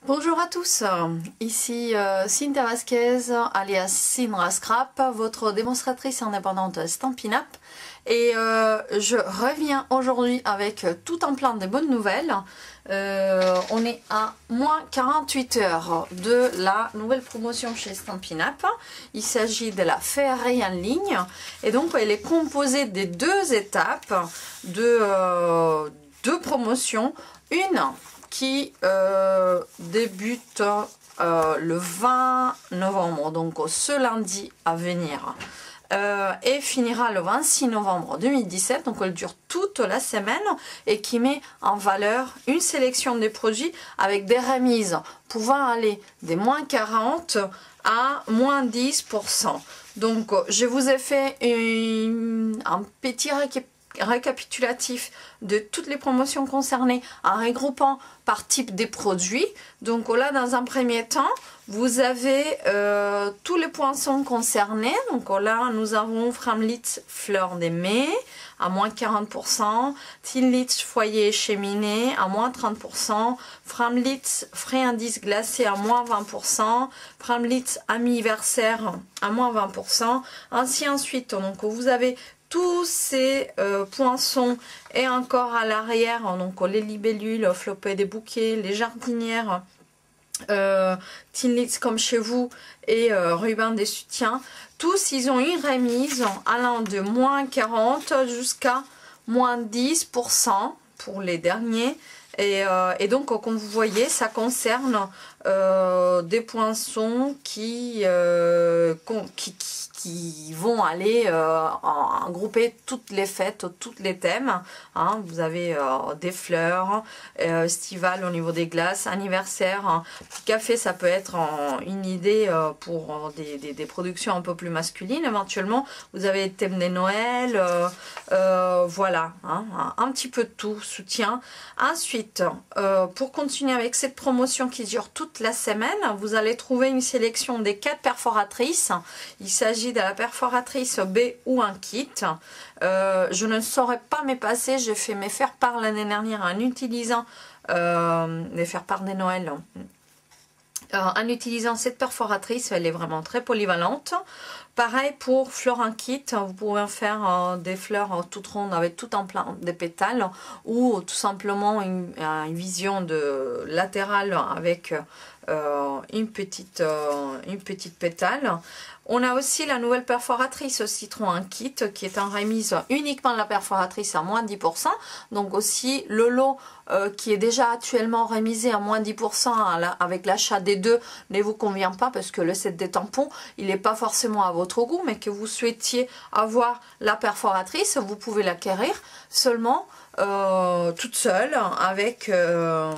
Bonjour à tous, ici Cynthia Vasquez alias Cinra Scrap, votre démonstratrice indépendante Stampin' Up, et je reviens aujourd'hui avec tout un plan de bonnes nouvelles. On est à moins 48 heures de la nouvelle promotion chez Stampin' Up. Il s'agit de la Féerie en ligne et donc elle est composée des deux étapes de deux promotions. Une qui débute le 20 novembre, donc ce lundi à venir, et finira le 26 novembre 2017, donc elle dure toute la semaine et qui met en valeur une sélection des produits avec des remises pouvant aller des moins 40 à moins 10%. Donc je vous ai fait un petit récapitulatif de toutes les promotions concernées en regroupant par type des produits. Donc là, dans un premier temps, vous avez tous les poinçons concernés. Donc là, nous avons Framlitz Fleur des Mets à moins 40%, Tinlitz Foyer Cheminée à moins 30%, Framlitz Friandise Glacé à moins 20%, Framlitz Anniversaire à moins 20%, ainsi ensuite. Donc vous avez tous ces poinçons et encore à l'arrière, donc les libellules, flopées des bouquets, les jardinières, Tinlitz comme chez vous et ruban des soutiens, tous ils ont une remise allant de moins 40 jusqu'à moins 10% pour les derniers. Et donc comme vous voyez, ça concerne des poinçons qui vont aller grouper toutes les fêtes, tous les thèmes. Hein. Vous avez des fleurs, estivales au niveau des glaces, anniversaire, petit café, ça peut être une idée pour des productions un peu plus masculines éventuellement. Vous avez le thème des Noël, voilà, hein, un petit peu de tout, soutien. Ensuite, pour continuer avec cette promotion qui dure toute la semaine, vous allez trouver une sélection des 4 perforatrices. Il s'agit de la perforatrice B ou un kit. Je ne saurais pas m'y passer. J'ai fait mes faire-part l'année dernière en utilisant les faire-part des Noël. En utilisant cette perforatrice, elle est vraiment très polyvalente. Pareil pour fleurs en kit, vous pouvez faire des fleurs toutes rondes avec tout en plein des pétales ou tout simplement une vision de latérale avec une petite pétale. On a aussi la nouvelle perforatrice citron en kit qui est en remise uniquement la perforatrice à moins 10%. Donc aussi le lot qui est déjà actuellement remisé à moins 10% avec l'achat des deux ne vous convient pas parce que le set des tampons il n'est pas forcément à votre goût, mais que vous souhaitiez avoir la perforatrice, vous pouvez l'acquérir seulement toute seule avec le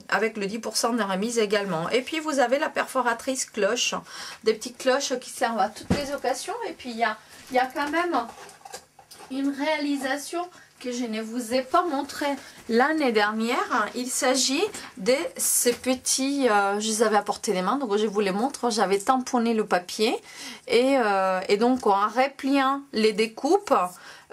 10% de remise également. Et puis vous avez la perforatrice cloche, des petites cloches qui servent à toutes les occasions. Et puis il y a quand même une réalisation que je ne vous ai pas montré l'année dernière. Il s'agit de ces petits, je les avais à portée des mains, donc je vous les montre. J'avais tamponné le papier et donc en repliant les découpes,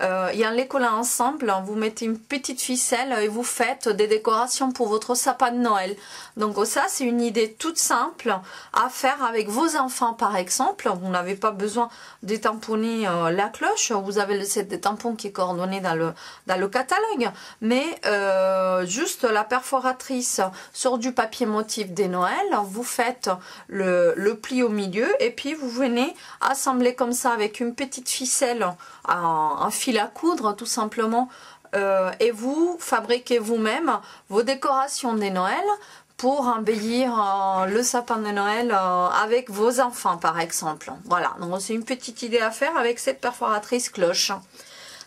et en les collant ensemble, vous mettez une petite ficelle et vous faites des décorations pour votre sapin de Noël. Donc ça, c'est une idée toute simple à faire avec vos enfants par exemple. Vous n'avez pas besoin de tamponner la cloche. Vous avez le set des tampons qui est coordonné dans le catalogue. Mais juste la perforatrice sur du papier motif des Noël, vous faites le pli au milieu et puis vous venez assembler comme ça avec une petite ficelle, un fil à coudre tout simplement, et vous fabriquez vous-même vos décorations des Noël pour embellir le sapin de Noël avec vos enfants par exemple. Voilà, donc c'est une petite idée à faire avec cette perforatrice cloche.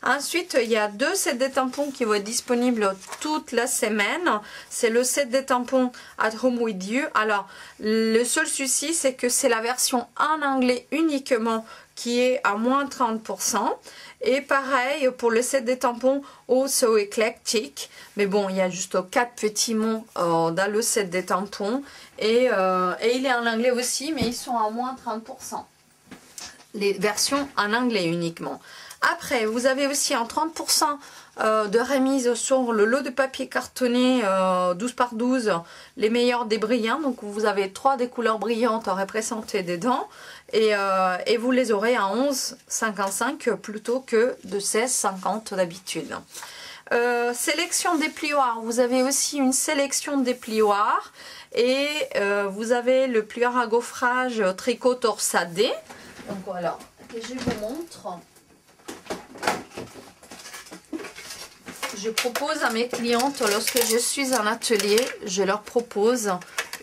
Ensuite, il y a deux sets de tampons qui vont être disponibles toute la semaine. C'est le set de tampons At Home With You. Alors, le seul souci, c'est que c'est la version en anglais uniquement qui est à moins 30%. Et pareil pour le set des tampons Oh So Eclectic. Mais bon, il y a juste 4 petits mots dans le set des tampons. Et il est en anglais aussi, mais ils sont à moins 30%. Les versions en anglais uniquement. Après, vous avez aussi un 30% de remise sur le lot de papier cartonné 12 par 12, les meilleurs des brillants. Donc vous avez 3 des couleurs brillantes représentées dedans et vous les aurez à 11,55 plutôt que de 16,50 d'habitude. Sélection des plioirs, vous avez aussi une sélection des plioirs et vous avez le plieur à gaufrage tricot torsadé. Donc voilà, je vous montre. Je propose à mes clientes, lorsque je suis en atelier, je leur propose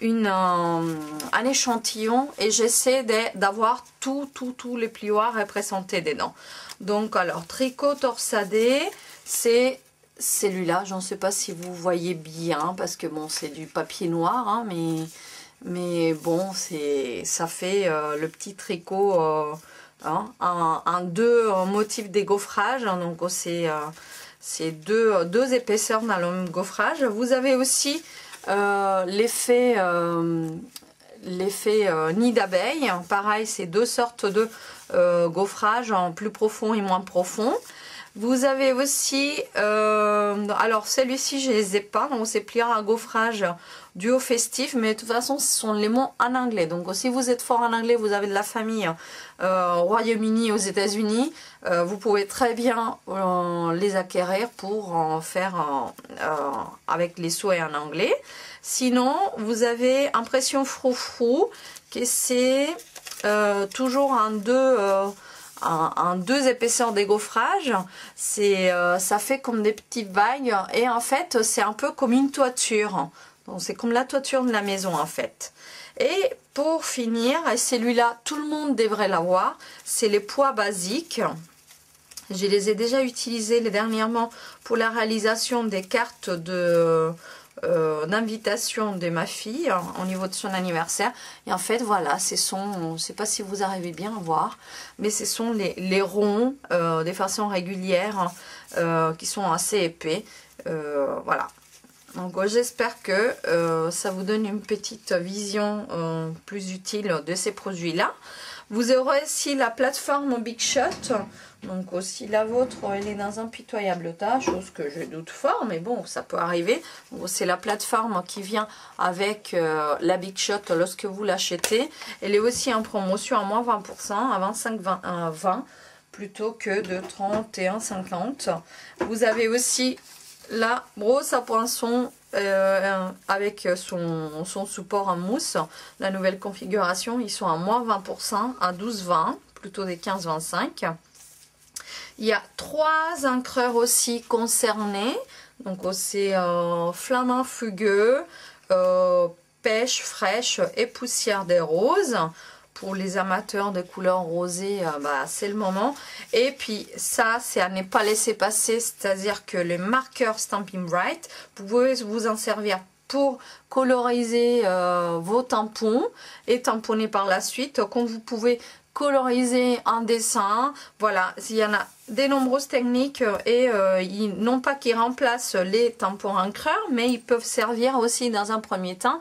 un échantillon et j'essaie d'avoir tous les plioirs représentés dedans. Donc alors, tricot torsadé, c'est celui-là, je ne sais pas si vous voyez bien, parce que bon, c'est du papier noir, hein, mais bon, ça fait le petit tricot, un deux motifs dégaufrage, hein, donc c'est deux épaisseurs dans le même gaufrage. Vous avez aussi l'effet nid d'abeille. Pareil, c'est deux sortes de gaufrage, en plus profond et moins profond. Vous avez aussi, alors celui-ci je les ai pas, donc c'est plieur à gaufrage duo festif, mais de toute façon ce sont les mots en anglais. Donc si vous êtes fort en anglais, vous avez de la famille au Royaume-Uni, aux États-Unis, vous pouvez très bien les acquérir pour en faire avec les souhaits en anglais. Sinon, vous avez impression froufrou, que c'est toujours un deux épaisseurs dégaufrage. Ça fait comme des petites vagues et en fait c'est un peu comme une toiture. Donc c'est comme la toiture de la maison en fait. Et pour finir, et celui-là tout le monde devrait l'avoir, c'est les poids basiques. Je les ai déjà utilisés dernièrement pour la réalisation des cartes d'invitation de ma fille au niveau de son anniversaire. Et en fait voilà, ce sont, je ne sais pas si vous arrivez bien à voir, mais ce sont les ronds de façon régulière qui sont assez épais. Voilà. Donc j'espère que ça vous donne une petite vision plus utile de ces produits là. Vous aurez aussi la plateforme Big Shot. Donc aussi la vôtre, elle est dans un pitoyable tas, chose que je doute fort, mais bon, ça peut arriver. C'est la plateforme qui vient avec la Big Shot lorsque vous l'achetez. Elle est aussi en promotion à moins 20%, à 25,20 plutôt que de 31,50. Vous avez aussi la brosse à poinçon avec son support en mousse. La nouvelle configuration, ils sont à moins 20%, à 12,20 plutôt des 15,25. Il y a 3 encreurs aussi concernés. Donc c'est flamand fugueux, pêche fraîche et poussière des roses. Pour les amateurs de couleurs rosées, c'est le moment. Et puis ça, c'est à ne pas laisser passer, c'est-à-dire que les marqueurs Stampin' Bright, vous pouvez vous en servir pour coloriser vos tampons et tamponner par la suite, comme vous pouvez coloriser un dessin. Voilà, il y en a de nombreuses techniques et non pas qu'ils remplacent les tampons encreurs, mais ils peuvent servir aussi dans un premier temps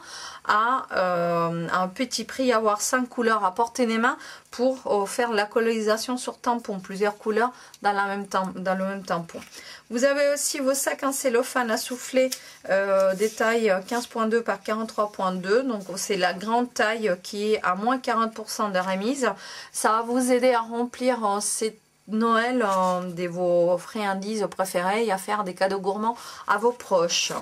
à un petit prix, avoir 5 couleurs à portée des mains pour faire la colorisation sur tampon, plusieurs couleurs dans le même tampon. Vous avez aussi vos sacs en cellophane à souffler des tailles 15.2 par 43.2, donc c'est la grande taille qui est à moins 40% de remise. Ça va vous aider à remplir ces Noël de vos friandises préférées et à faire des cadeaux gourmands à vos proches.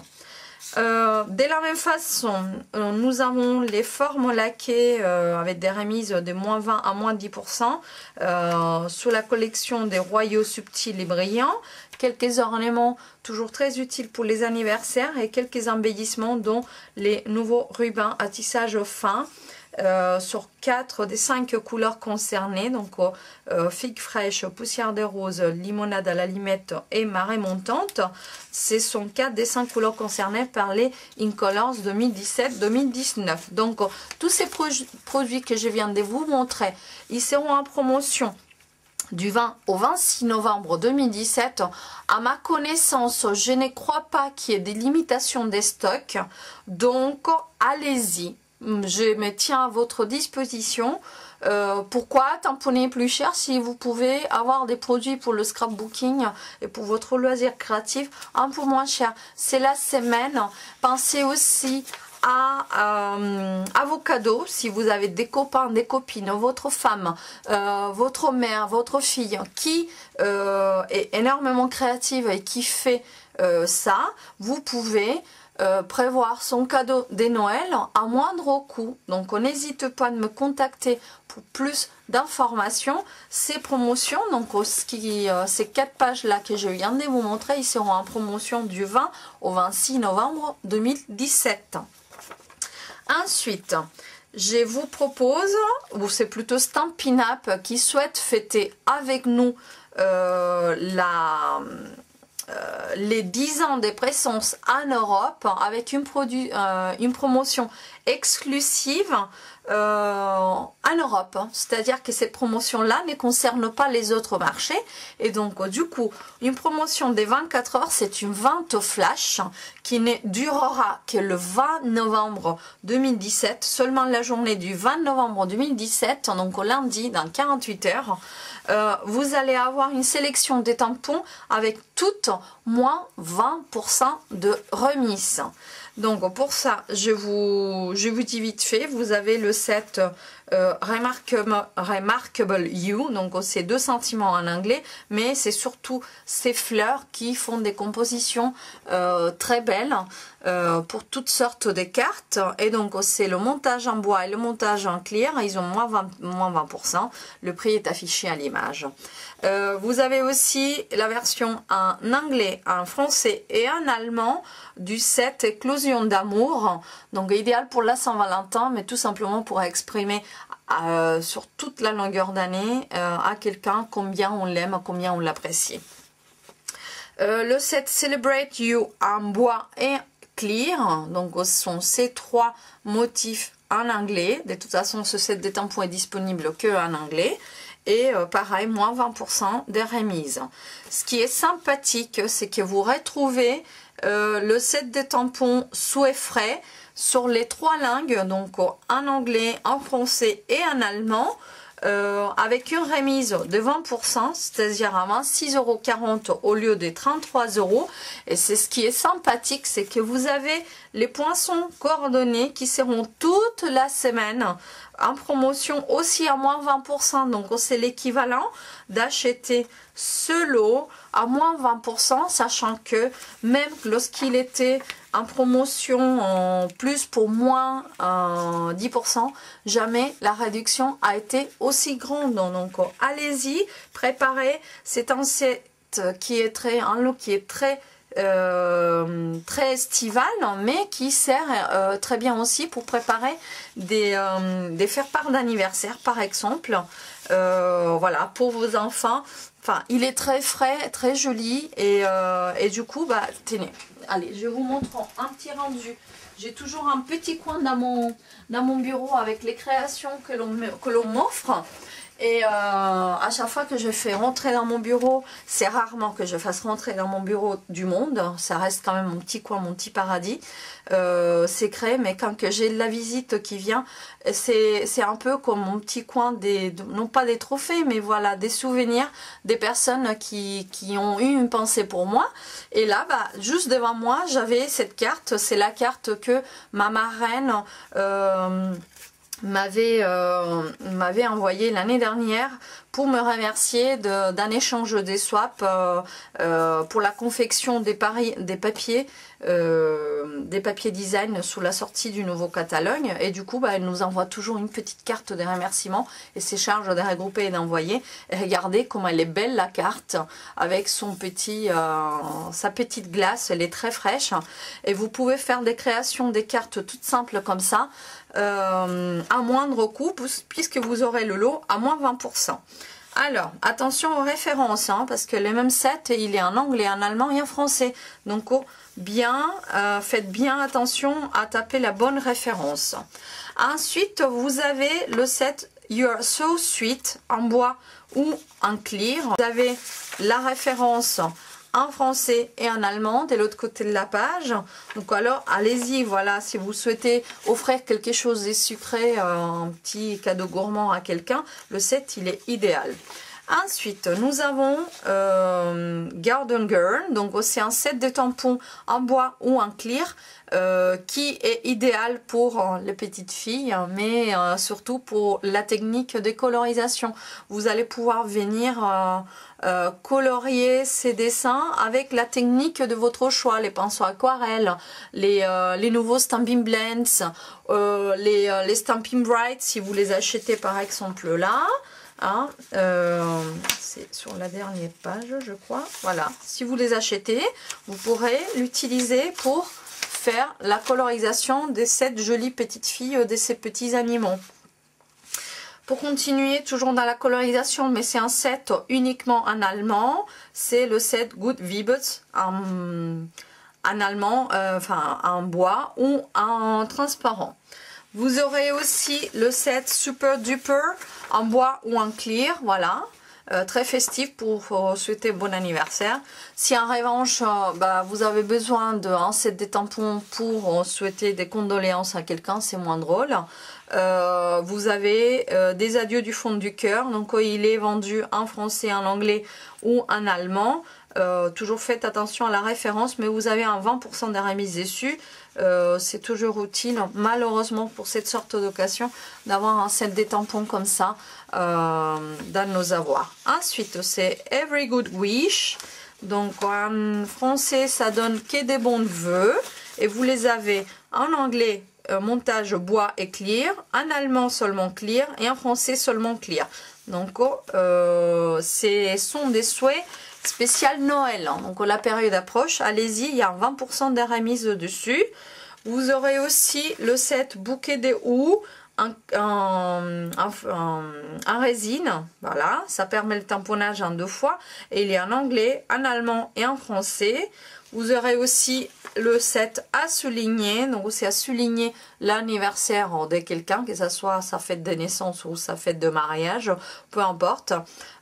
De la même façon, nous avons les formes laquées avec des remises de moins 20 à moins 10% sur la collection des Royaux subtils et brillants. Quelques ornements toujours très utiles pour les anniversaires et quelques embellissements dont les nouveaux rubans à tissage fin. Sur 4 des 5 couleurs concernées, donc figue fraîche, poussière de rose, limonade à la limette et marée montante. Ce sont 4 des 5 couleurs concernées par les Incolors 2017-2019. Donc tous ces produits que je viens de vous montrer, ils seront en promotion du 20 au 26 novembre 2017. À ma connaissance, je ne crois pas qu'il y ait des limitations des stocks, donc allez-y. Je me tiens à votre disposition. Pourquoi tamponner plus cher si vous pouvez avoir des produits pour le scrapbooking et pour votre loisir créatif un peu moins cher? C'est la semaine. Pensez aussi à vos cadeaux. Si vous avez des copains, des copines, votre femme, votre mère, votre fille qui est énormément créative et qui fait ça, vous pouvez prévoir son cadeau des Noëls à moindre coût. Donc n'hésite pas à me contacter pour plus d'informations. Ces promotions, donc ces 4 pages là que je viens de vous montrer, ils seront en promotion du 20 au 26 novembre 2017. Ensuite, je vous propose, ou c'est plutôt Stampin' Up qui souhaite fêter avec nous les 10 ans de présence en Europe avec une promotion exclusive en Europe. C'est-à-dire que cette promotion-là ne concerne pas les autres marchés. Et donc, du coup, une promotion des 24 heures, c'est une vente flash qui ne durera que le 20 novembre 2017, seulement la journée du 20 novembre 2017, donc au lundi, dans 48 heures. Vous allez avoir une sélection des tampons avec toutes moins 20% de remise. Donc pour ça, je vous dis vite fait, vous avez le set Remarkable You, donc c'est 2 sentiments en anglais, mais c'est surtout ces fleurs qui font des compositions très belles pour toutes sortes de cartes. Et donc c'est le montage en bois et le montage en clear, ils ont moins 20%, le prix est affiché à l'image. Vous avez aussi la version en anglais, en français et en allemand du set Éclosion d'amour, donc idéal pour la Saint-Valentin, mais tout simplement pour exprimer sur toute la longueur d'année à quelqu'un combien on l'aime, combien on l'apprécie. Le set Celebrate You en bois et clear, donc ce sont ces 3 motifs en anglais. De toute façon, ce set de tampons est disponible que en anglais. Et pareil, moins 20% de remise. Ce qui est sympathique, c'est que vous retrouvez le set de tampons souhait frais sur les 3 langues, donc en anglais, en français et en allemand, avec une remise de 20%, c'est-à-dire à 26,40 € au lieu de 33 €. Et c'est ce qui est sympathique, c'est que vous avez les poinçons coordonnés qui seront toute la semaine en promotion aussi à moins 20%. Donc c'est l'équivalent d'acheter ce lot à moins 20%, sachant que même lorsqu'il était en promotion en plus pour moins 10%, jamais la réduction a été aussi grande. Donc allez-y, préparez. C'est un set qui est un look qui est très estival, mais qui sert très bien aussi pour préparer des faire-part d'anniversaire par exemple. Voilà, pour vos enfants. Enfin, il est très frais, très joli et du coup, bah, tenez, allez, je vous montre un petit rendu. J'ai toujours un petit coin dans mon bureau avec les créations que l'on m'offre. Et à chaque fois que je fais rentrer dans mon bureau, c'est rarement que je fasse rentrer dans mon bureau du monde. Ça reste quand même mon petit coin, mon petit paradis secret. Mais quand j'ai de la visite qui vient, c'est un peu comme mon petit coin, non pas des trophées, mais voilà, des souvenirs des personnes qui ont eu une pensée pour moi. Et là, bah, juste devant moi, j'avais cette carte. C'est la carte que ma marraine m'avait envoyé l'année dernière pour me remercier d'un échange des swaps pour la confection des papiers design sous la sortie du nouveau catalogue. Et du coup, bah, elle nous envoie toujours une petite carte de remerciement et ses charges de regrouper et d'envoyer. Et regardez comme elle est belle la carte avec sa petite glace, elle est très fraîche. Et vous pouvez faire des créations, des cartes toutes simples comme ça à moindre coût puisque vous aurez le lot à moins 20%. Alors, attention aux références, hein, parce que le même set, il est en anglais, en allemand et en français. Donc, faites bien attention à taper la bonne référence. Ensuite, vous avez le set You Are So Sweet en bois ou en clear. Vous avez la référence en français et en allemand de l'autre côté de la page. Donc alors allez-y, voilà, si vous souhaitez offrir quelque chose de sucré, un petit cadeau gourmand à quelqu'un, le set il est idéal. Ensuite, nous avons Garden Girl, donc c'est un set de tampons en bois ou en clear qui est idéal pour les petites filles, mais surtout pour la technique de colorisation. Vous allez pouvoir venir colorier ces dessins avec la technique de votre choix, les pinceaux aquarelles, les nouveaux Stampin' Blends, les Stampin' Bright si vous les achetez par exemple là. Hein, c'est sur la dernière page je crois. Voilà, si vous les achetez vous pourrez l'utiliser pour faire la colorisation de cette jolie petite fille, de ces petits animaux. Pour continuer toujours dans la colorisation, mais c'est un set uniquement en allemand, c'est le set Good Vibes en allemand, enfin en bois ou en transparent. Vous aurez aussi le set Super Duper en bois ou en clear, voilà, très festif pour souhaiter bon anniversaire. Si en revanche vous avez besoin d'un set de tampons pour souhaiter des condoléances à quelqu'un, c'est moins drôle. Vous avez des adieux du fond du cœur, donc il est vendu en français, en anglais ou en allemand. Toujours faites attention à la référence, mais vous avez un 20% de remise dessus. C'est toujours utile, malheureusement pour cette sorte d'occasion, d'avoir un set de tampons comme ça dans nos avoirs. Ensuite, c'est Every Good Wish. Donc en français, ça donne que des bons vœux. Et vous les avez en anglais, montage bois et clear, en allemand seulement clear et en français seulement clear. Donc ce sont des souhaits spécial Noël, hein. Donc la période approche, allez-y, il y a 20% de remise dessus. Vous aurez aussi le set bouquet des houes en résine, voilà, ça permet le tamponnage en 2 fois et il est en anglais, en allemand et en français. Vous aurez aussi le set à souligner, donc c'est à souligner l'anniversaire de quelqu'un, que ce soit sa fête de naissance ou sa fête de mariage, peu importe.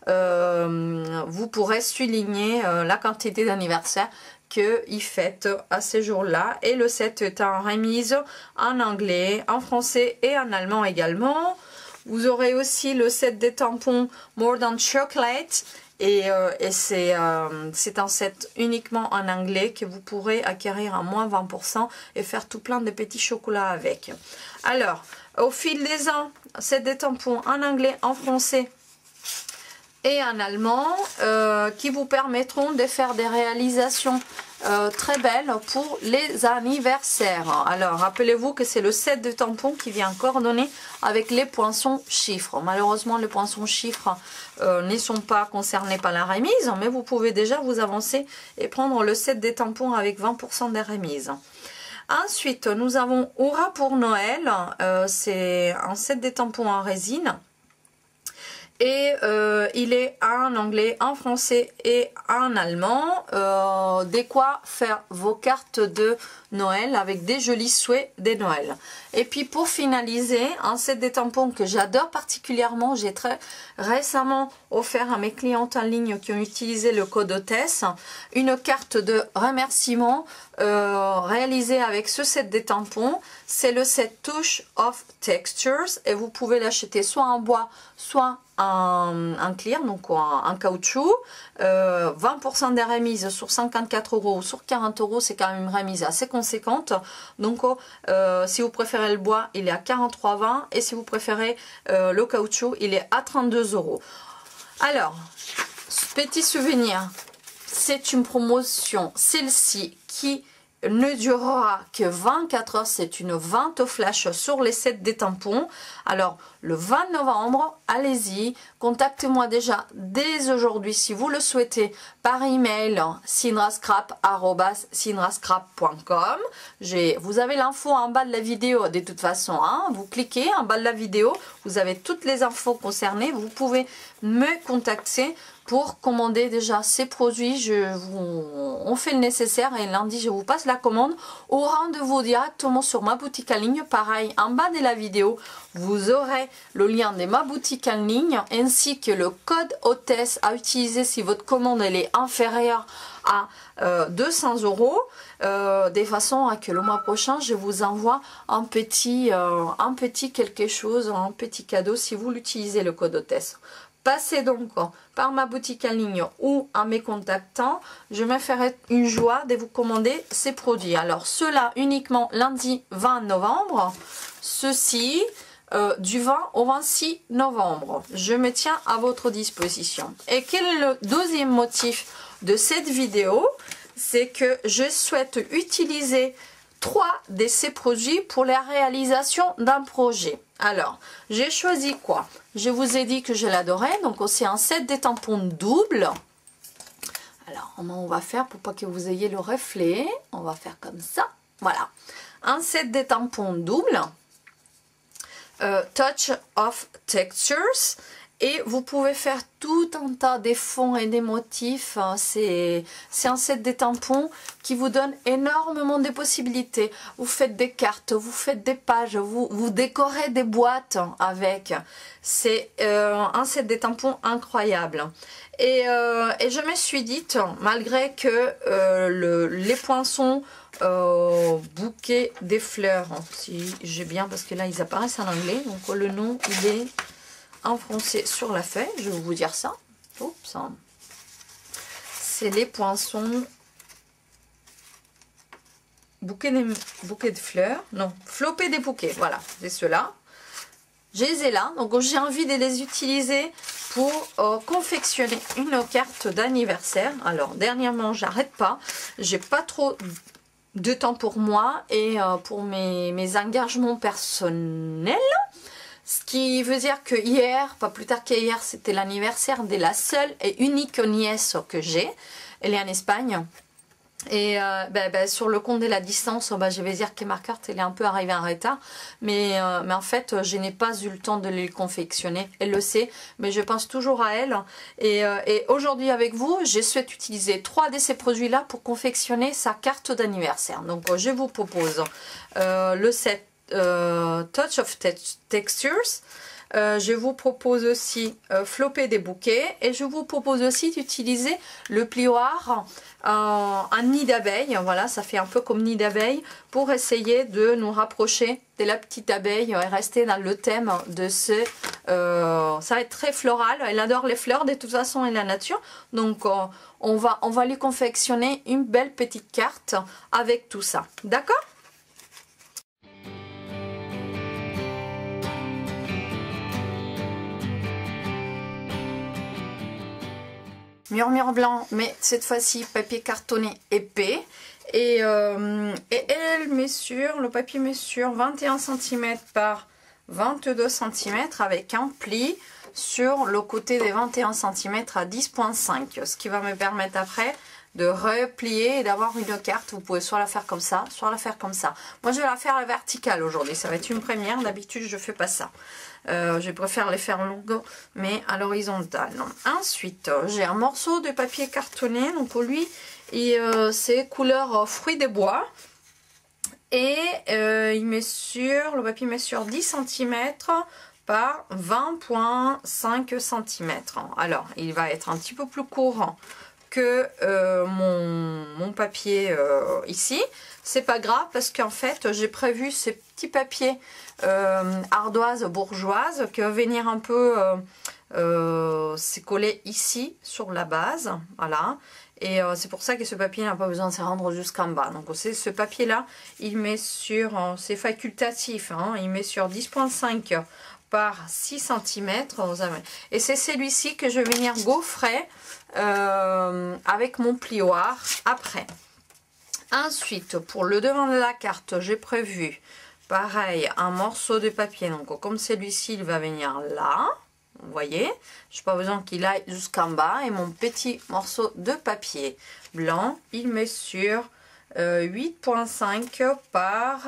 Vous pourrez souligner la quantité d'anniversaire qu'il fête à ces jours-là. Et le set est en remise en anglais, en français et en allemand également. Vous aurez aussi le set des tampons More Than Chocolate. Et c'est un set uniquement en anglais que vous pourrez acquérir à moins 20% et faire tout plein de petits chocolats avec. Alors, au fil des ans, c'est des tampons en anglais, en français et en allemand qui vous permettront de faire des réalisations très belles pour les anniversaires. Alors rappelez-vous que c'est le set de tampons qui vient coordonner avec les poinçons chiffres. Malheureusement les poinçons chiffres ne sont pas concernés par la remise, mais vous pouvez déjà vous avancer et prendre le set des tampons avec 20% de remise. Ensuite nous avons Hurrah pour Noël, c'est un set de tampons en résine. Et il est en anglais, en français et en allemand. De quoi faire vos cartes de Noël avec des jolis souhaits de Noël. Et puis pour finaliser, un set de tampons que j'adore particulièrement, j'ai très récemment offert à mes clientes en ligne qui ont utilisé le code hôtesse, une carte de remerciement réalisée avec ce set de tampons. C'est le set Touch of Textures et vous pouvez l'acheter soit en bois, soit en clear, donc en caoutchouc. 20% des remises sur 54 € ou sur 40 €, c'est quand même une remise assez conséquente. Donc si vous préférez le bois, il est à 43,20 et si vous préférez le caoutchouc, il est à 32 €. Alors, petit souvenir, c'est une promotion, celle-ci qui ne durera que 24 heures, c'est une vente flash sur les sets des tampons. Alors le 20 novembre, allez-y, contactez-moi déjà dès aujourd'hui si vous le souhaitez par email cindrascrap@cindrascrap.com. Vous avez l'info en bas de la vidéo de toute façon, hein. Vous cliquez en bas de la vidéo, vous avez toutes les infos concernées, vous pouvez me contacter pour commander déjà ces produits. On fait le nécessaire et lundi je vous passe la commande au rendez-vous directement sur ma boutique en ligne. Pareil, en bas de la vidéo vous aurez le lien de ma boutique en ligne ainsi que le code hôtesse à utiliser si votre commande elle est inférieure à 200 €, de façon à que le mois prochain je vous envoie un petit quelque chose, un petit cadeau si vous l'utilisez le code hôtesse. Passez donc par ma boutique en ligne ou en me contactant, je me ferai une joie de vous commander ces produits. Alors ceux-là uniquement lundi 20 novembre, ceux-ci du 20 au 26 novembre. Je me tiens à votre disposition. Et quel est le deuxième motif de cette vidéo? C'est que je souhaite utiliser 3 de ces produits pour la réalisation d'un projet. Alors, j'ai choisi quoi? Je vous ai dit que je l'adorais, donc c'est un set de tampons double. Alors, comment on va faire pour pas que vous ayez le reflet? On va faire comme ça, voilà. Un set de tampons double, Touch of Textures. Et vous pouvez faire tout un tas de fonds et des motifs. C'est un set de tampons qui vous donne énormément de possibilités. Vous faites des cartes, vous faites des pages, vous décorez des boîtes avec. C'est un set de tampons incroyable. Et je me suis dit, malgré que les poinçons bouquet des fleurs, si j'ai bien, parce que là ils apparaissent en anglais, donc le nom il est en français sur la feuille, je vais vous dire ça. Oups. C'est les poinçons bouquet de fleurs, non, flopée des bouquets, voilà, c'est ceux-là. Je les ai là, donc j'ai envie de les utiliser pour confectionner une carte d'anniversaire. Alors dernièrement, j'arrête pas, j'ai pas trop de temps pour moi et pour mes engagements personnels. Ce qui veut dire que hier, pas plus tard qu'hier, c'était l'anniversaire de la seule et unique nièce que j'ai. Elle est en Espagne. Et sur le compte de la distance, je vais dire que ma carte elle est un peu arrivée en retard. Mais en fait, je n'ai pas eu le temps de les confectionner. Elle le sait, mais je pense toujours à elle. Et aujourd'hui avec vous, je souhaite utiliser 3 de ces produits-là pour confectionner sa carte d'anniversaire. Donc je vous propose le set Touch of Textures. Je vous propose aussi flopper des bouquets et je vous propose aussi d'utiliser le plioir en nid d'abeille. Voilà, ça fait un peu comme nid d'abeille pour essayer de nous rapprocher de la petite abeille et rester dans le thème de ce... ça va être très floral. Elle adore les fleurs de toute façon et la nature. Donc on va lui confectionner une belle petite carte avec tout ça. D'accord ? Murmure blanc, mais cette fois-ci papier cartonné épais. Et elle met sur, le papier met sur 21 cm par 22 cm avec un pli sur le côté des 21 cm à 10,5. Ce qui va me permettre après de replier et d'avoir une carte. Vous pouvez soit la faire comme ça, soit la faire comme ça. Moi je vais la faire à la verticale aujourd'hui, ça va être une première. D'habitude je fais pas ça. Je préfère les faire longues, mais à l'horizontale. Ensuite, j'ai un morceau de papier cartonné. Donc pour lui, c'est couleur fruits des bois. Et le papier met sur 10 cm par 20,5 cm. Alors, il va être un petit peu plus court que mon papier ici. C'est pas grave parce qu'en fait j'ai prévu ces petits papiers ardoise bourgeoise qui va venir un peu c'est collé ici sur la base, voilà. Et c'est pour ça que ce papier n'a pas besoin de se rendre jusqu'en bas. Donc c'est ce papier là, il met sur, c'est facultatif, hein, il met sur 10,5 par 6 cm. Et c'est celui-ci que je vais venir gaufrer avec mon plioir après. Ensuite, pour le devant de la carte, j'ai prévu pareil un morceau de papier. Donc comme celui-ci, il va venir là. Vous voyez, je n'ai pas besoin qu'il aille jusqu'en bas. Et mon petit morceau de papier blanc, il met sur 8,5 par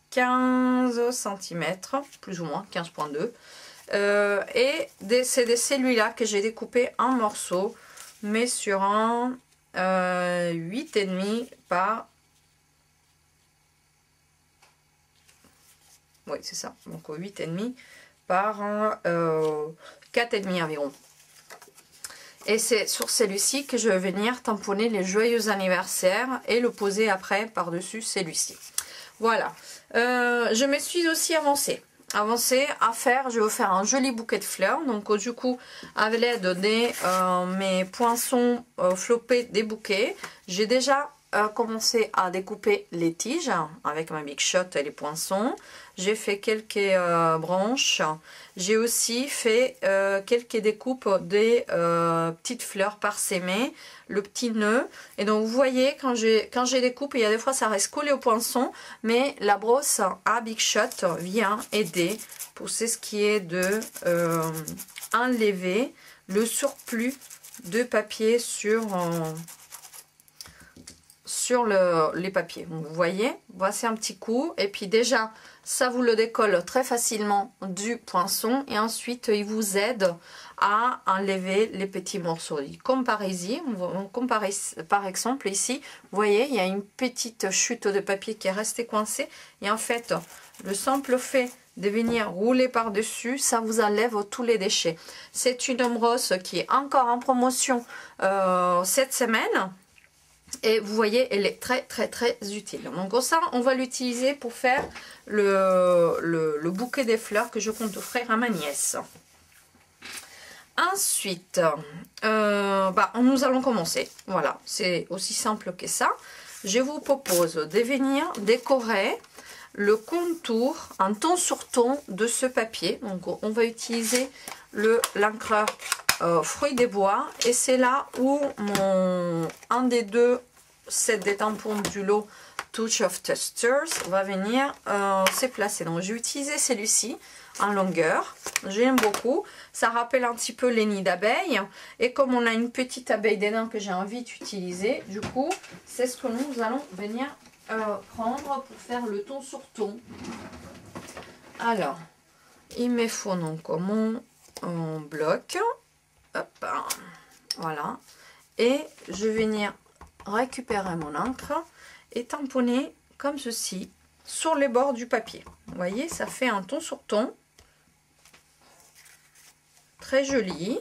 15 cm, plus ou moins 15,2. Et c'est celui-là que j'ai découpé en morceaux, mais sur un 8,5 par... Oui, c'est ça. Donc 8,5 par 4,5 environ. Et c'est sur celui-ci que je vais venir tamponner les joyeux anniversaires et le poser après par-dessus celui-ci. Voilà. Je me suis aussi avancée à faire, je vais faire un joli bouquet de fleurs. Donc du coup, avec l'aide de mes poinçons flopés des bouquets, j'ai déjà commencé à découper les tiges avec ma Big Shot et les poinçons. J'ai fait quelques branches. J'ai aussi fait quelques découpes des petites fleurs parsemées, le petit nœud. Et donc vous voyez, quand j'ai découpé, il y a des fois ça reste collé au poinçon, mais la brosse à Big Shot vient aider pour ce qui est de enlever le surplus de papier sur les papiers. Donc, vous voyez, voici un petit coup, et puis déjà ça vous le décolle très facilement du poinçon, et ensuite il vous aide à enlever les petits morceaux. Comme par ici, par exemple ici, vous voyez, il y a une petite chute de papier qui est restée coincée, et en fait le simple fait de venir rouler par dessus, ça vous enlève tous les déchets. C'est une brosse qui est encore en promotion cette semaine. Et vous voyez, elle est très utile. Donc ça, on va l'utiliser pour faire le bouquet des fleurs que je compte offrir à ma nièce. Ensuite, nous allons commencer. Voilà, c'est aussi simple que ça. Je vous propose de venir décorer le contour en ton sur ton de ce papier. Donc on va utiliser l'encreur fruits des bois, et c'est là où un des deux sets des tampons du lot Touch of Testers va venir se placer. Donc j'ai utilisé celui-ci en longueur, j'aime beaucoup, ça rappelle un petit peu les nids d'abeilles, et comme on a une petite abeille dedans que j'ai envie d'utiliser, du coup c'est ce que nous allons venir prendre pour faire le ton sur ton. Alors il me faut donc mon bloc. Hop, voilà, et je vais venir récupérer mon encre et tamponner comme ceci sur les bords du papier. Vous voyez, ça fait un ton sur ton très joli.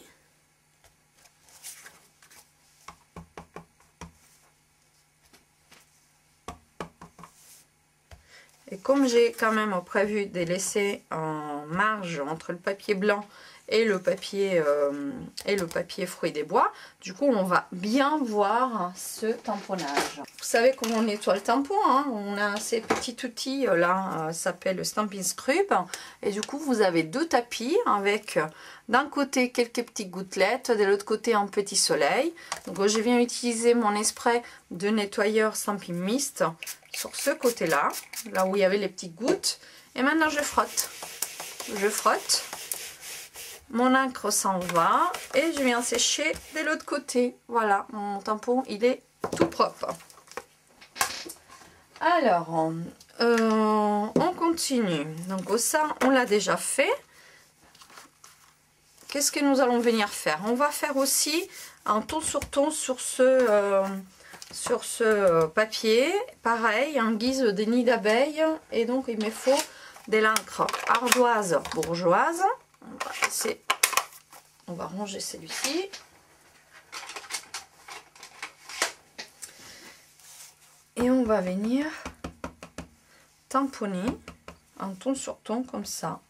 Et comme j'ai quand même prévu de laisser en marge entre le papier blanc et le papier fruits des bois, du coup on va bien voir ce tamponnage. Vous savez comment on nettoie le tampon, hein? On a ces petits outils là, ça s'appelle Stampin' Scrub, et du coup vous avez deux tapis avec d'un côté quelques petites gouttelettes, de l'autre côté un petit soleil. Donc je viens utiliser mon spray de nettoyeur Stampin' Mist sur ce côté là, là où il y avait les petites gouttes, et maintenant je frotte, mon encre s'en va et je viens sécher de l'autre côté. Voilà, mon tampon il est tout propre. Alors on continue. Donc ça on l'a déjà fait. Qu'est-ce que nous allons venir faire? On va faire aussi un ton sur ton sur ce papier, pareil, en guise de nid d'abeilles, et donc il me faut de l'encre ardoise bourgeoise. On va ranger celui-ci. Et on va venir tamponner un ton sur ton comme ça.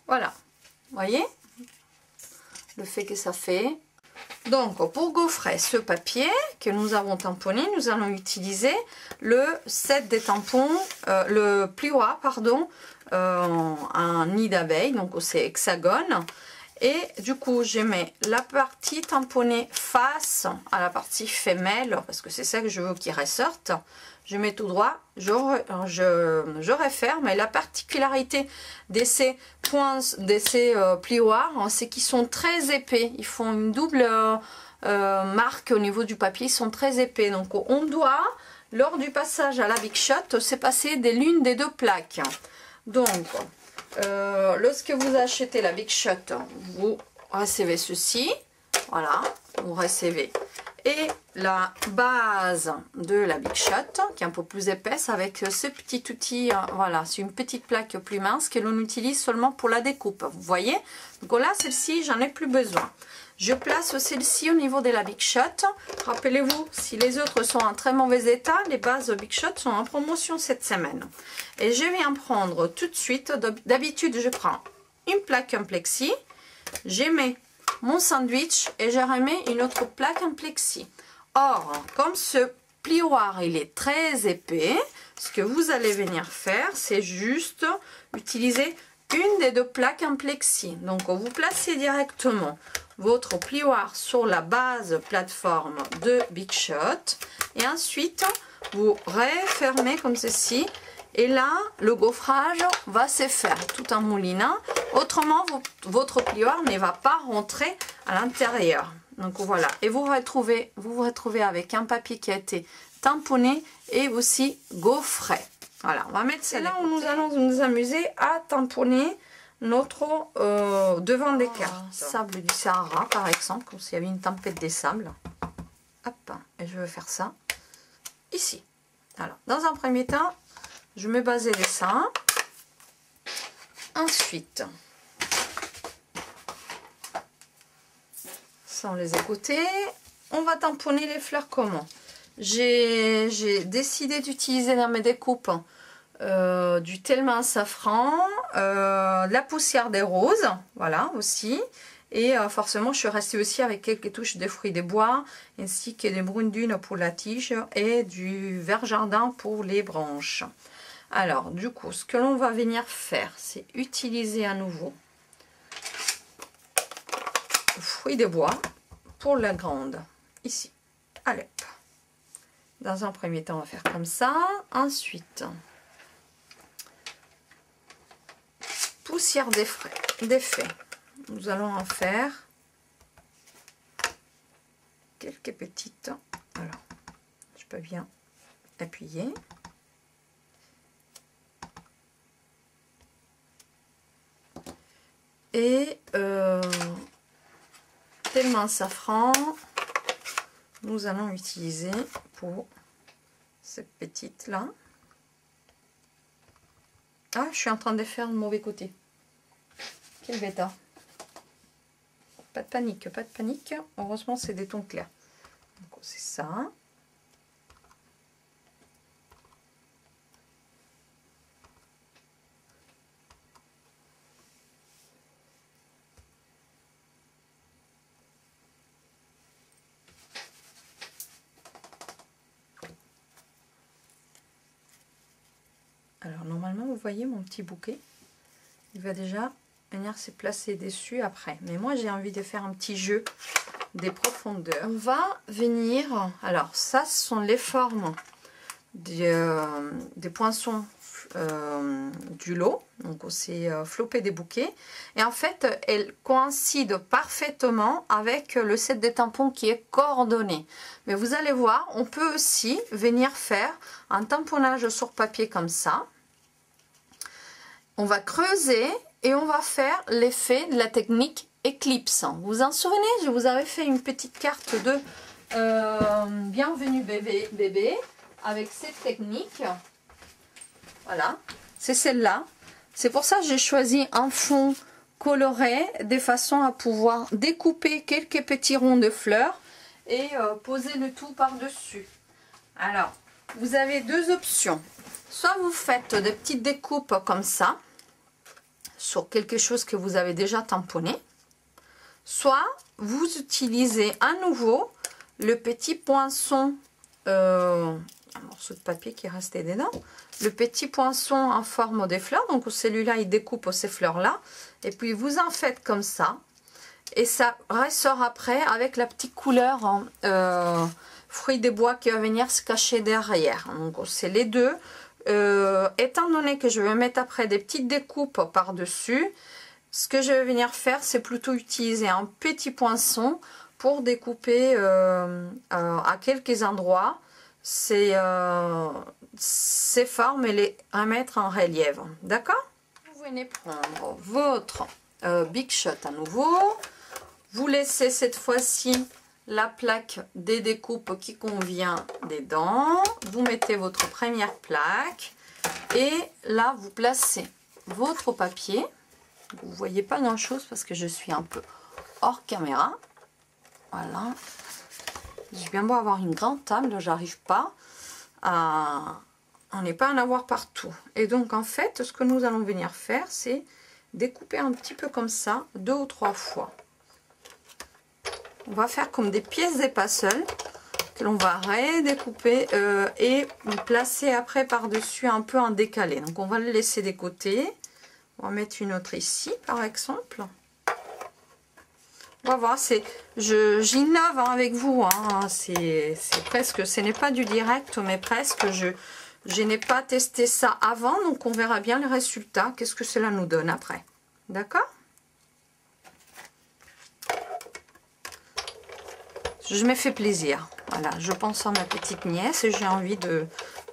Voilà, vous voyez le fait que ça fait. Donc pour gaufrer ce papier que nous avons tamponné, nous allons utiliser le set des tampons, un nid d'abeilles, donc c'est hexagone, Et du coup, je mets la partie tamponnée face à la partie femelle, parce que c'est ça que je veux qu'il ressorte. Je mets tout droit, je referme. Et la particularité de ces points, de ces plioirs, c'est qu'ils sont très épais. Ils font une double marque au niveau du papier, ils sont très épais. Donc on doit, lors du passage à la Big Shot, se passer de l'une des deux plaques. Donc, lorsque vous achetez la Big Shot, vous recevez ceci. Voilà, vous recevez. Et la base de la Big Shot, qui est un peu plus épaisse, avec ce petit outil, voilà, c'est une petite plaque plus mince que l'on utilise seulement pour la découpe. Vous voyez? Donc là, celle-ci, j'en ai plus besoin. Je place celle-ci au niveau de la Big Shot. Rappelez-vous, si les autres sont en très mauvais état, les bases Big Shot sont en promotion cette semaine. Et je viens prendre tout de suite, d'habitude, je prends une plaque en plexi, je mets mon sandwich et je remets une autre plaque en plexi. Or, comme ce plioir il est très épais, ce que vous allez venir faire, c'est juste utiliser une des deux plaques en plexi. Donc vous placez directement votre plioir sur la base plateforme de Big Shot et ensuite vous refermez comme ceci. Et là, le gaufrage va se faire tout en moulinant. Autrement, votre plioir ne va pas rentrer à l'intérieur. Donc voilà. Et vous vous retrouvez avec un papier qui a été tamponné et aussi gaufré. Voilà, on va mettre ça là où nous allons nous amuser à tamponner notre devant des cartes. Sable du Sahara, par exemple, comme s'il y avait une tempête des sables. Hop, et je vais faire ça ici. Alors, dans un premier temps, je me basais de ça. Ensuite, ça on les a côtés. On va tamponner les fleurs comment? J'ai décidé d'utiliser dans mes découpes du Tellement Safran, la poussière des roses, voilà aussi. Et forcément, je suis restée aussi avec quelques touches de fruits des bois, ainsi que des brunes dunes pour la tige et du vert jardin pour les branches. Alors, du coup, ce que l'on va venir faire, c'est utiliser à nouveau le fruit des bois pour la grande, ici. Allez, dans un premier temps, on va faire comme ça. Ensuite, poussière d'effet. Nous allons en faire quelques petites. Alors, je peux bien appuyer. Et Tellement Safran, nous allons utiliser pour cette petite là. Ah, je suis en train de faire le mauvais côté. Quel bêta. Pas de panique, pas de panique. Heureusement, c'est des tons clairs. Donc, c'est ça. Alors normalement vous voyez mon petit bouquet, il va déjà venir se placer dessus après. Mais moi j'ai envie de faire un petit jeu des profondeurs. On va venir, alors ça ce sont les formes des poinçons du lot, donc c'est flopé des bouquets. Et en fait elles coïncident parfaitement avec le set des tampons qui est coordonné. Mais vous allez voir, on peut aussi venir faire un tamponnage sur papier comme ça. On va creuser et on va faire l'effet de la technique éclipse. Vous vous en souvenez, je vous avais fait une petite carte de bienvenue bébé avec cette technique. Voilà, c'est celle-là. C'est pour ça que j'ai choisi un fond coloré de façon à pouvoir découper quelques petits ronds de fleurs et poser le tout par-dessus. Alors, vous avez deux options. Soit vous faites des petites découpes comme ça, sur quelque chose que vous avez déjà tamponné, soit vous utilisez à nouveau le petit poinçon, un morceau de papier qui est resté dedans, le petit poinçon en forme des fleurs, donc celui-là il découpe ces fleurs-là, et puis vous en faites comme ça, Et ça ressort après avec la petite couleur fruits des bois qui va venir se cacher derrière. Donc c'est les deux. Étant donné que je vais mettre après des petites découpes par dessus, ce que je vais venir faire, c'est plutôt utiliser un petit poinçon pour découper à quelques endroits ces formes et les remettre en relief. D'accord? Vous venez prendre votre Big Shot à nouveau. Vous laissez cette fois-ci la plaque des découpes qui convient dedans. Vous mettez votre première plaque et là vous placez votre papier. Vous voyez pas grand chose parce que je suis un peu hors caméra. Voilà. J'ai bien beau avoir une grande table, j'arrive pas à... On n'est pas à en avoir partout. Et donc en fait, ce que nous allons venir faire, c'est découper un petit peu comme ça, 2 ou 3 fois. On va faire comme des pièces des puzzles que l'on va redécouper et placer après par-dessus un peu en décalé. Donc on va le laisser des côtés. On va mettre une autre ici par exemple. On va voir, j'innove avec vous. Hein. C'est presque, ce n'est pas du direct, mais presque. Je n'ai pas testé ça avant, donc on verra bien les résultats. Qu'est-ce que cela nous donne après. D'accord? Je me fais plaisir. Voilà, je pense à ma petite nièce et j'ai envie de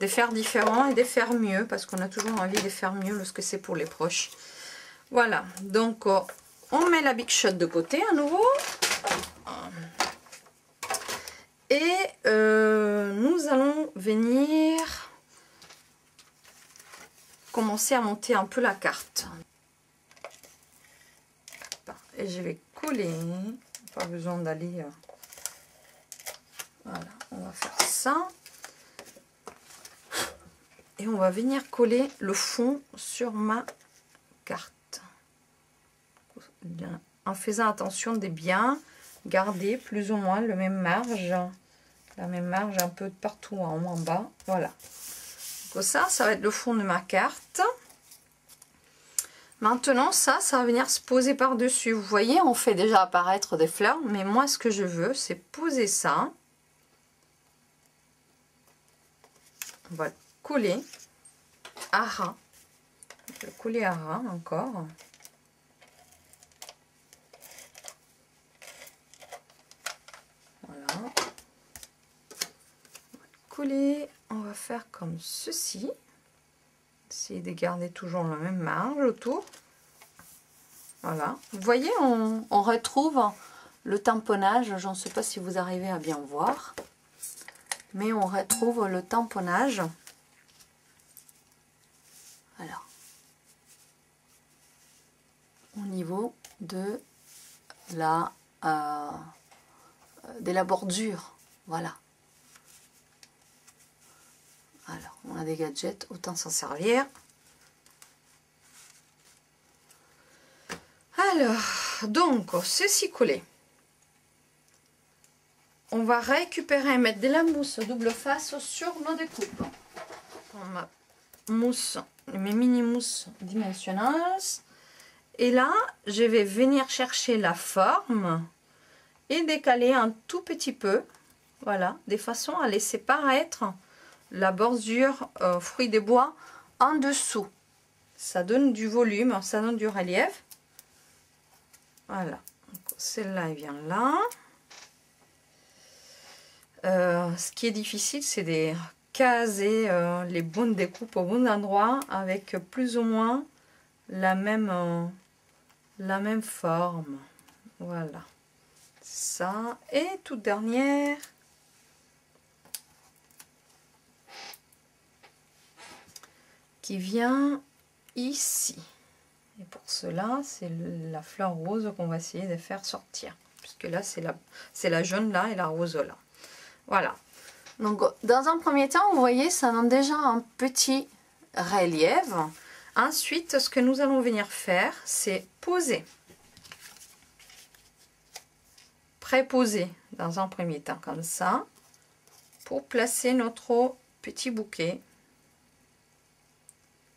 faire différent et de faire mieux parce qu'on a toujours envie de faire mieux lorsque c'est pour les proches. Voilà, donc on met la Big Shot de côté à nouveau. Et nous allons venir commencer à monter un peu la carte. Et je vais coller, pas besoin d'aller... Voilà, on va faire ça. Et on va venir coller le fond sur ma carte. En faisant attention de bien garder plus ou moins le même marge. La même marge un peu partout en haut, en bas. Voilà. Donc ça va être le fond de ma carte. Maintenant, ça va venir se poser par-dessus. Vous voyez, on fait déjà apparaître des fleurs. Mais moi, ce que je veux, c'est poser ça. On va coller à ras. Je vais coller à ras encore. Voilà. On va coller. On va faire comme ceci. Essayer de garder toujours la même marge autour. Voilà. Vous voyez, on retrouve le tamponnage. Je ne sais pas si vous arrivez à bien voir. Mais on retrouve le tamponnage. Voilà. Au niveau de la bordure. Voilà. Alors, on a des gadgets, autant s'en servir. Alors, donc, ceci collé. On va récupérer et mettre de la mousse double face sur nos découpes. Ma mousse, mes mini mousses dimensionnelles. Et là, je vais venir chercher la forme et décaler un tout petit peu. Voilà, de façon à laisser paraître la bordure fruits des bois en dessous. Ça donne du volume, ça donne du relief. Voilà, celle-là, elle vient là. Ce qui est difficile, c'est de caser les bonnes découpes au bon endroit avec plus ou moins la même forme. Voilà, ça. Et toute dernière, qui vient ici. Et pour cela, c'est la fleur rose qu'on va essayer de faire sortir. Puisque là, c'est la jaune là et la rose là. Voilà. Donc, dans un premier temps, vous voyez, ça donne déjà un petit relief. Ensuite, ce que nous allons venir faire, c'est poser. Préposer dans un premier temps, comme ça. Pour placer notre petit bouquet.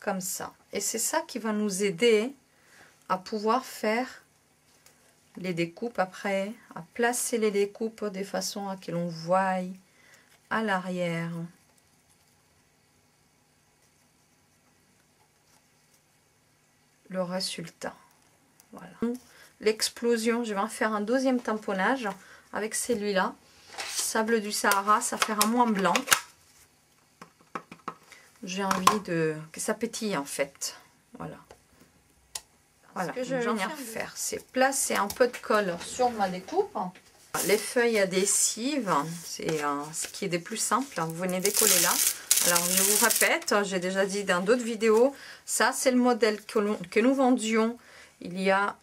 Comme ça. Et c'est ça qui va nous aider à pouvoir faire les découpes après, à placer les découpes de façon à que l'on voie à l'arrière le résultat. Voilà. L'explosion, je vais en faire un deuxième tamponnage avec celui-là. Sable du Sahara, ça fera moins blanc. J'ai envie que ça pétille en fait. Voilà. Voilà, ce que je vais venir faire, c'est placer un peu de colle sur ma découpe. Les feuilles adhésives, c'est ce qui est des plus simples. Vous venez décoller là. Alors, je vous répète, j'ai déjà dit dans d'autres vidéos, ça c'est le modèle que nous vendions il y a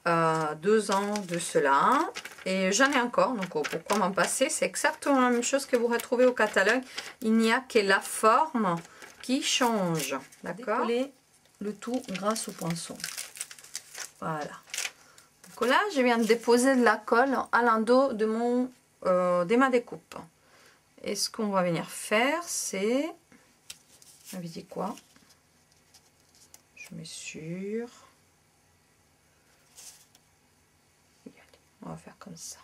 2 ans de cela. Et j'en ai encore, donc pourquoi m'en passer? C'est exactement la même chose que vous retrouvez au catalogue. Il n'y a que la forme qui change. D'accord? Décoller le tout grâce au poinçon. Voilà. Donc là, je viens de déposer de la colle à l'endos de ma découpe. Et ce qu'on va venir faire, c'est... J'avais dit quoi? Je mets sur... On va faire comme ça.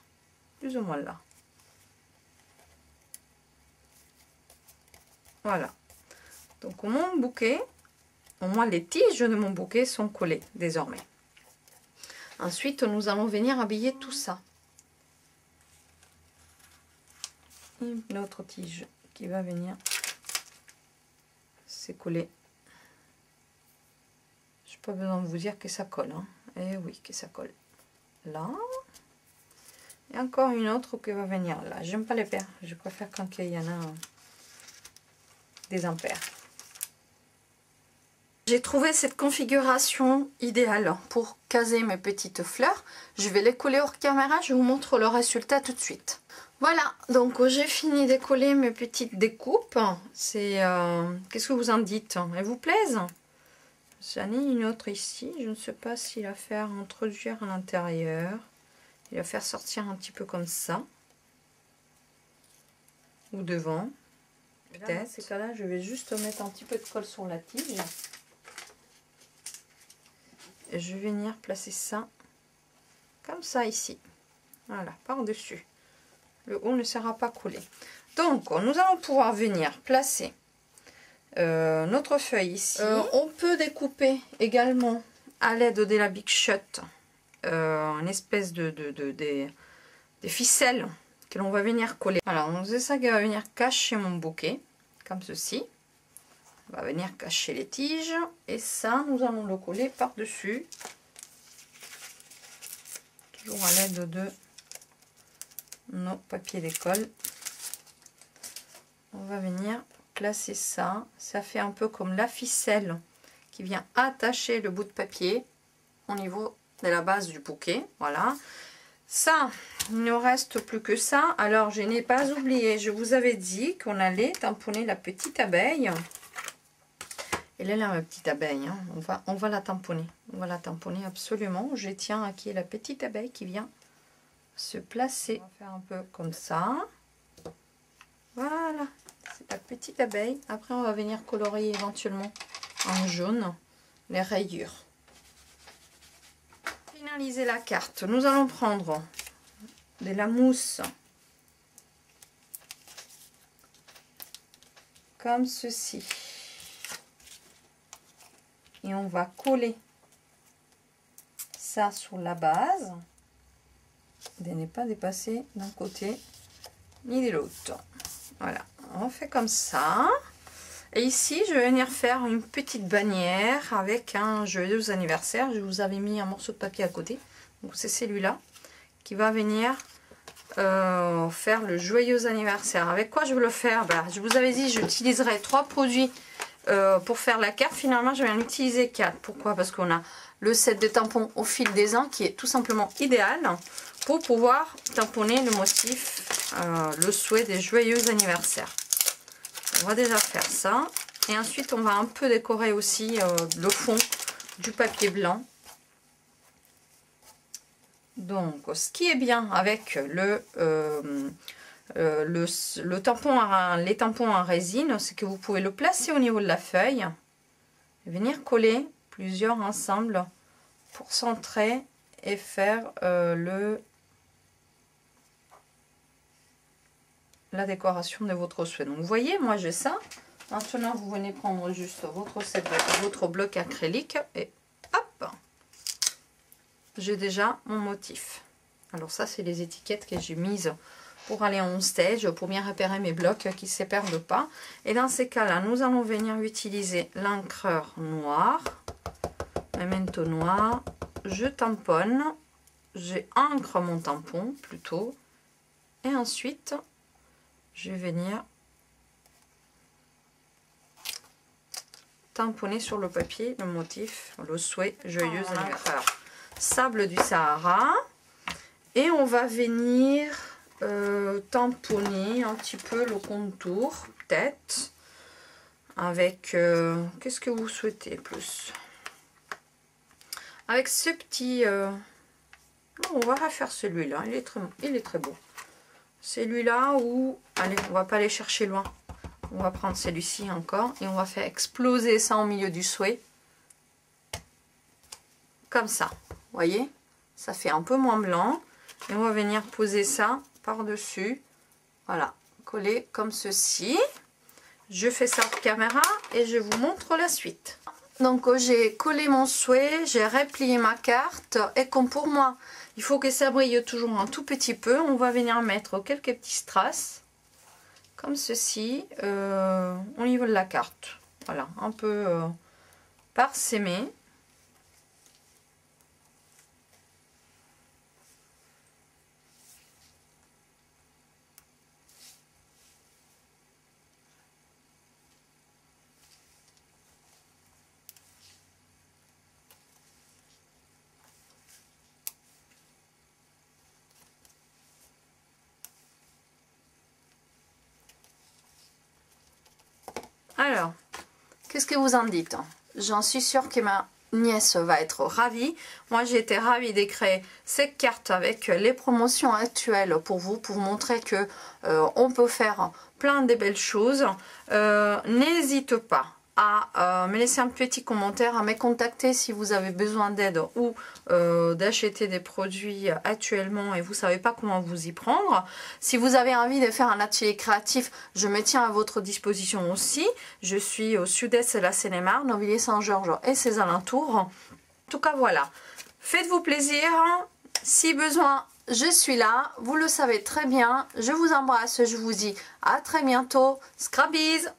Plus ou moins là. Voilà. Donc mon bouquet, au moins les tiges de mon bouquet sont collées désormais. Ensuite, nous allons venir habiller tout ça. Une autre tige qui va venir se coller. Je n'ai pas besoin de vous dire que ça colle. Hein. Et oui, que ça colle. Là. Et encore une autre qui va venir là. J'aime pas les paires. Je préfère quand il y en a des impaires. J'ai trouvé cette configuration idéale pour caser mes petites fleurs. Je vais les coller hors caméra, je vous montre le résultat tout de suite. Voilà, donc j'ai fini de coller mes petites découpes. C'est qu'est-ce que vous en dites? Elles vous plaisent? J'en ai une autre ici, je ne sais pas s'il va faire introduire à l'intérieur. Il va faire sortir un petit peu comme ça. Ou devant. Peut-être. Dans ces cas-là, je vais juste mettre un petit peu de colle sur la tige. Et je vais venir placer ça comme ça ici. Voilà, par-dessus. Le haut ne sera pas collé. Donc, nous allons pouvoir venir placer notre feuille ici. On peut découper également à l'aide de la Big Shot une espèce des ficelles que l'on va venir coller. Alors, c'est ça qui va venir cacher mon bouquet, comme ceci. On va venir cacher les tiges et ça nous allons le coller par dessus, toujours à l'aide de nos papiers d'école. On va venir placer ça, ça fait un peu comme la ficelle qui vient attacher le bout de papier au niveau de la base du bouquet. Voilà, ça, il ne reste plus que ça. Alors je n'ai pas oublié, je vous avais dit qu'on allait tamponner la petite abeille. Elle est là, ma petite abeille, hein. On va la tamponner. On va la tamponner absolument. Je tiens à qui est la petite abeille qui vient se placer. On va faire un peu comme ça. Voilà. C'est la petite abeille. Après, on va venir colorier éventuellement en jaune les rayures. Pour finaliser la carte, nous allons prendre de la mousse. Comme ceci. Et on va coller ça sur la base, de ne pas dépasser d'un côté ni de l'autre. Voilà, on fait comme ça. Et ici, je vais venir faire une petite bannière avec un joyeux anniversaire. Je vous avais mis un morceau de papier à côté. Donc c'est celui-là qui va venir faire le joyeux anniversaire. Avec quoi je vais le faire? Je vous avais dit, j'utiliserai 3 produits pour faire la carte. Finalement je vais en utiliser 4. Pourquoi? Parce qu'on a le set de tampons au fil des ans qui est tout simplement idéal pour pouvoir tamponner le motif, le souhait des joyeux anniversaires. On va déjà faire ça et ensuite on va un peu décorer aussi le fond du papier blanc. Donc ce qui est bien avec les tampons en résine, c'est que vous pouvez le placer au niveau de la feuille et venir coller plusieurs ensemble pour centrer et faire la décoration de votre souhait. Donc vous voyez, moi j'ai ça. Maintenant vous venez prendre juste votre bloc acrylique et hop, j'ai déjà mon motif. Alors ça c'est les étiquettes que j'ai mises pour aller en stage, pour bien repérer mes blocs qui ne se perdent pas. Et dans ces cas-là, nous allons venir utiliser l'encreur noir, memento noir. Je tamponne, j'encre mon tampon plutôt, et ensuite je vais venir tamponner sur le papier le motif, le souhait joyeuse l'encreur. Sable du Sahara, et on va venir tamponner un petit peu le contour, peut-être, avec, qu'est-ce que vous souhaitez plus? Avec ce petit... on va refaire celui-là, il est très beau. Celui-là où... Allez, on va pas aller chercher loin. On va prendre celui-ci encore et on va faire exploser ça au milieu du souhait. Comme ça, vous voyez? Ça fait un peu moins blanc. Et on va venir poser ça par-dessus. Voilà, coller comme ceci. Je fais ça en caméra et je vous montre la suite. Donc j'ai collé mon souhait, j'ai replié ma carte et comme pour moi il faut que ça brille toujours un tout petit peu, on va venir mettre quelques petits strass comme ceci au niveau de la carte. Voilà, un peu parsemé. Alors, qu'est-ce que vous en dites? J'en suis sûre que ma nièce va être ravie. Moi, j'ai été ravie de créer cette carte avec les promotions actuelles pour vous montrer que on peut faire plein de belles choses. N'hésitez pas à me laisser un petit commentaire, à me contacter si vous avez besoin d'aide ou d'acheter des produits actuellement et vous ne savez pas comment vous y prendre. Si vous avez envie de faire un atelier créatif, je me tiens à votre disposition aussi. Je suis au sud-est de la Seine-et-Marne, au Villiers-Saint-Georges et ses alentours. En tout cas, voilà. Faites-vous plaisir. Si besoin, je suis là. Vous le savez très bien. Je vous embrasse. Je vous dis à très bientôt. Scrabies!